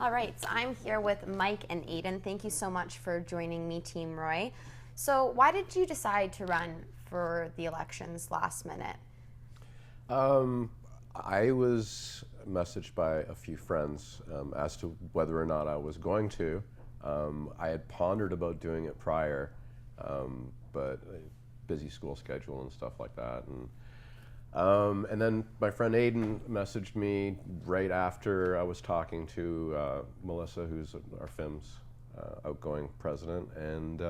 All right, so I'm here with Mike and Aiden. Thank you so much for joining me, Team Roy. So why did you decide to run for the elections last minute? I was messaged by a few friends as to whether or not I was going to. I had pondered about doing it prior, but a busy school schedule and stuff like that. And then my friend Aiden messaged me right after I was talking to Melissa, who's our FIMS outgoing president, and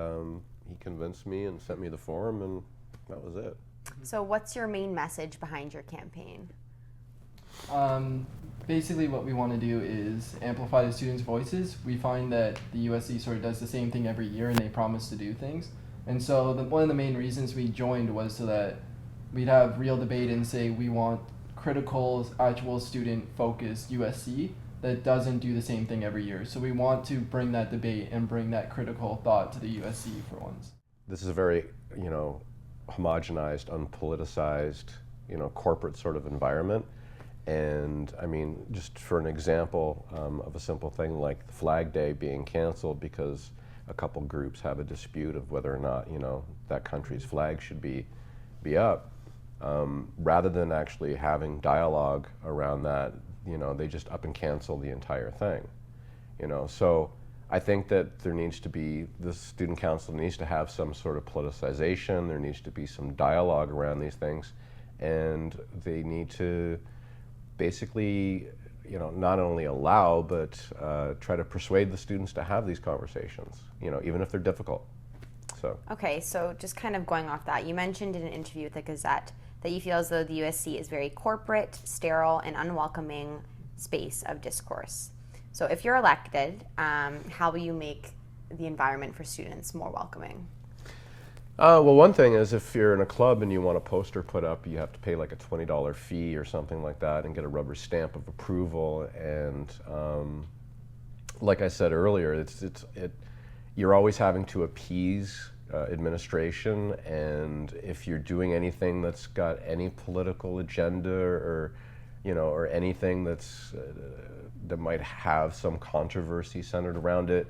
he convinced me and sent me the form, and that was it. So what's your main message behind your campaign? Basically what we want to do is amplify the students' voices. We find that the USC sort of does the same thing every year and they promise to do things. And so one of the main reasons we joined was so that we'd have real debate and say we want critical, actual student-focused USC that doesn't do the same thing every year. So we want to bring that debate and bring that critical thought to the USC for once. This is a very, homogenized, unpoliticized, corporate sort of environment. And I mean, just for an example of a simple thing like the Flag Day being canceled because a couple groups have a dispute of whether or not, that country's flag should be up, rather than actually having dialogue around that, they just up and cancel the entire thing, So I think that there needs to be, the student council needs to have some sort of politicization, there needs to be some dialogue around these things, and they need to basically, not only allow, but try to persuade the students to have these conversations, even if they're difficult. So. Okay, so just kind of going off that, you mentioned in an interview with the Gazette that you feel as though the USC is very corporate, sterile, and unwelcoming space of discourse. So if you're elected, how will you make the environment for students more welcoming? Well, one thing is if you're in a club and you want a poster put up, you have to pay like a $20 fee or something like that and get a rubber stamp of approval. And like I said earlier, you're always having to appease administration, and if you're doing anything that's got any political agenda or anything that might have some controversy centered around it,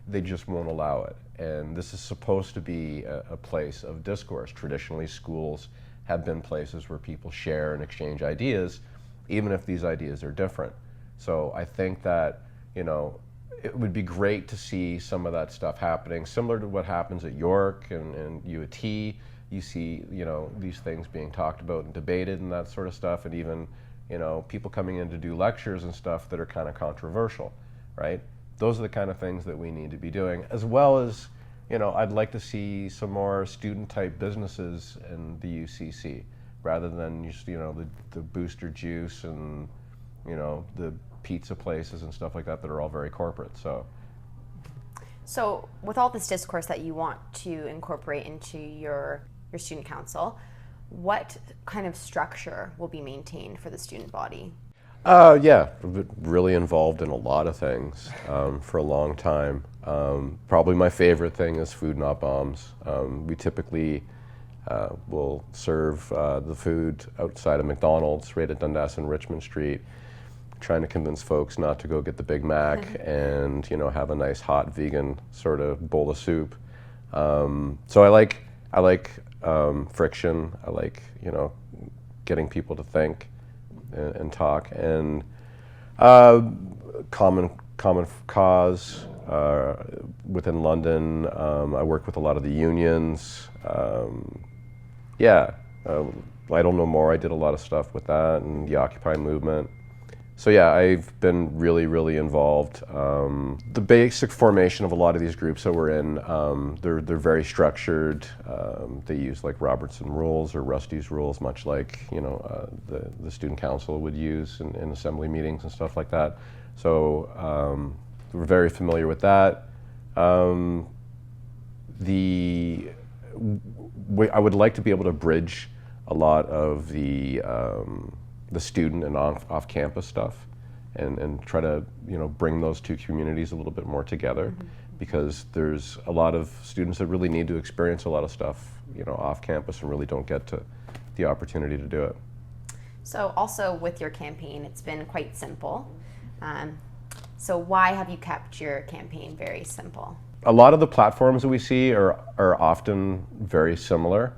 they just won't allow it. And this is supposed to be a place of discourse. Traditionally, schools have been places where people share and exchange ideas, even if these ideas are different. So I think that, it would be great to see some of that stuff happening, similar to what happens at York and U of T. You see, these things being talked about and debated and that sort of stuff, and even, people coming in to do lectures and stuff that are kind of controversial, right? Those are the kind of things that we need to be doing, as well as, I'd like to see some more student-type businesses in the UCC, rather than just, the booster juice and, the pizza places and stuff like that are all very corporate. So with all this discourse that you want to incorporate into your student council, what kind of structure will be maintained for the student body? Yeah, I've been really involved in a lot of things for a long time. Probably my favorite thing is food, not bombs. We typically will serve the food outside of McDonald's right at Dundas and Richmond Street, trying to convince folks not to go get the Big Mac and have a nice hot vegan sort of bowl of soup. So I like friction. I like getting people to think and talk, and common cause within London. I work with a lot of the unions. I don't know more. I did a lot of stuff with that and the Occupy movement. So yeah, I've been really, really involved. The basic formation of a lot of these groups that we're in, they're very structured. They use like Robertson rules or Rusty's rules, much like the student council would use in assembly meetings and stuff like that. So we're very familiar with that. I would like to be able to bridge a lot of the student and off-campus stuff, and try to bring those two communities a little bit more together, because there's a lot of students that really need to experience a lot of stuff off campus and really don't get to the opportunity to do it. So also with your campaign, it's been quite simple. So why have you kept your campaign very simple? A lot of the platforms that we see are often very similar.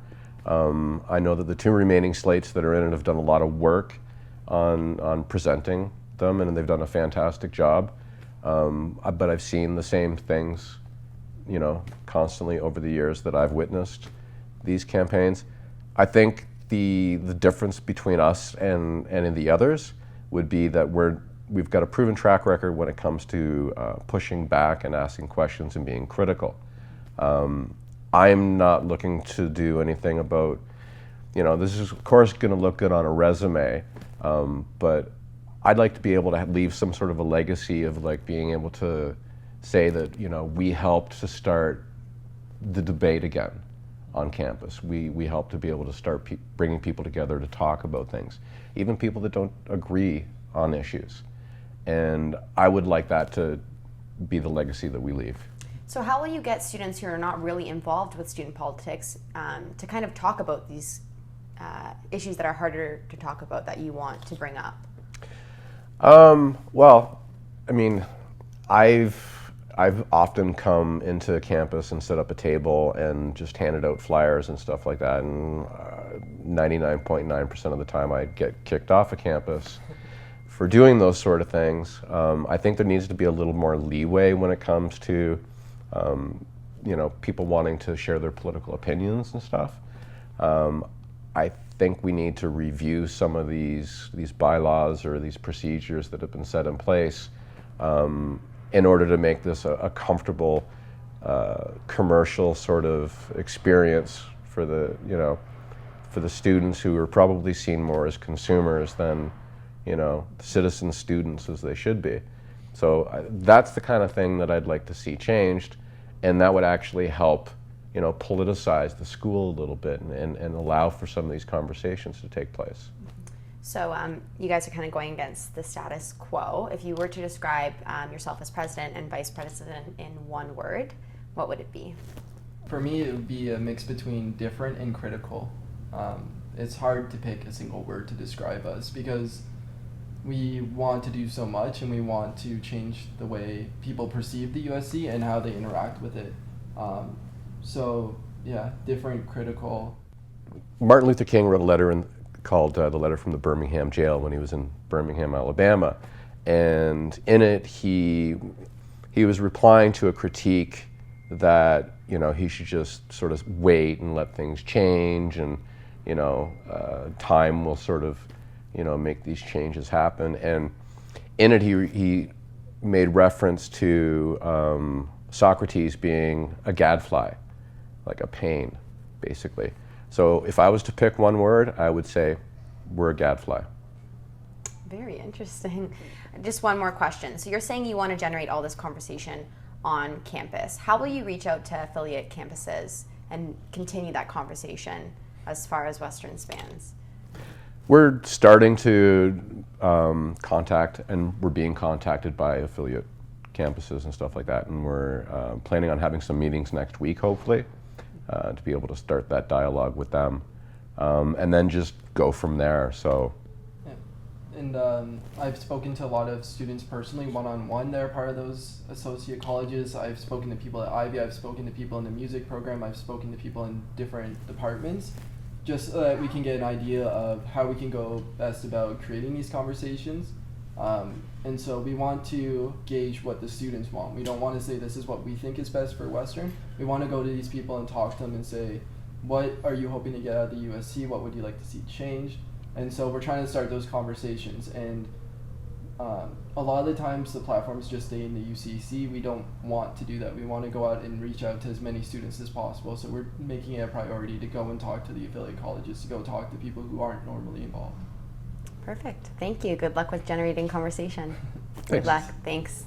I know that the two remaining slates that are in it have done a lot of work on presenting them, and they've done a fantastic job. But I've seen the same things, constantly over the years that I've witnessed these campaigns. I think the difference between us and in the others would be that we've got a proven track record when it comes to pushing back and asking questions and being critical. I'm not looking to do anything about, this is of course going to look good on a resume, but I'd like to be able to leave some sort of a legacy of like being able to say that, we helped to start the debate again on campus. We helped to be able to start bringing people together to talk about things, even people that don't agree on issues. And I would like that to be the legacy that we leave. So how will you get students who are not really involved with student politics to kind of talk about these issues that are harder to talk about that you want to bring up? Well, I mean, I've often come into campus and set up a table and just handed out flyers and stuff like that, and 99.9% of the time I get kicked off of campus for doing those sort of things. I think there needs to be a little more leeway when it comes to people wanting to share their political opinions and stuff. I think we need to review some of these bylaws or these procedures that have been set in place in order to make this a comfortable commercial sort of experience for the students who are probably seen more as consumers than citizen students as they should be. So that's the kind of thing that I'd like to see changed, and that would actually help politicize the school a little bit and allow for some of these conversations to take place. So you guys are kind of going against the status quo. If you were to describe yourself as president and vice president in one word, what would it be? For me, it would be a mix between different and critical. It's hard to pick a single word to describe us because we want to do so much and we want to change the way people perceive the USC and how they interact with it. So yeah, different, critical. Martin Luther King wrote a letter called The Letter from the Birmingham Jail when he was in Birmingham, Alabama. And in it, he was replying to a critique that, he should just sort of wait and let things change, and, time will sort of, make these changes happen. And in it, he made reference to Socrates being a gadfly, like a pain, basically. So if I was to pick one word, I would say we're a gadfly. Very interesting. Just one more question. So you're saying you want to generate all this conversation on campus. How will you reach out to affiliate campuses and continue that conversation as far as Western spans? We're starting to contact, and we're being contacted by affiliate campuses and stuff like that, and we're planning on having some meetings next week, hopefully, to be able to start that dialogue with them, and then just go from there. So. Yeah. And I've spoken to a lot of students personally, one-on-one. They're part of those associate colleges. I've spoken to people at Ivy. I've spoken to people in the music program. I've spoken to people in different departments, just so that we can get an idea of how we can go best about creating these conversations. And so we want to gauge what the students want. We don't want to say this is what we think is best for Western. We want to go to these people and talk to them and say, what are you hoping to get out of the USC? What would you like to see changed? And so we're trying to start those conversations. And a lot of the times the platforms just stay in the UCC. We don't want to do that. We want to go out and reach out to as many students as possible. So we're making it a priority to go and talk to the affiliate colleges, to go talk to people who aren't normally involved. Perfect. Thank you. Good luck with generating conversation. Thanks. Good luck. Thanks.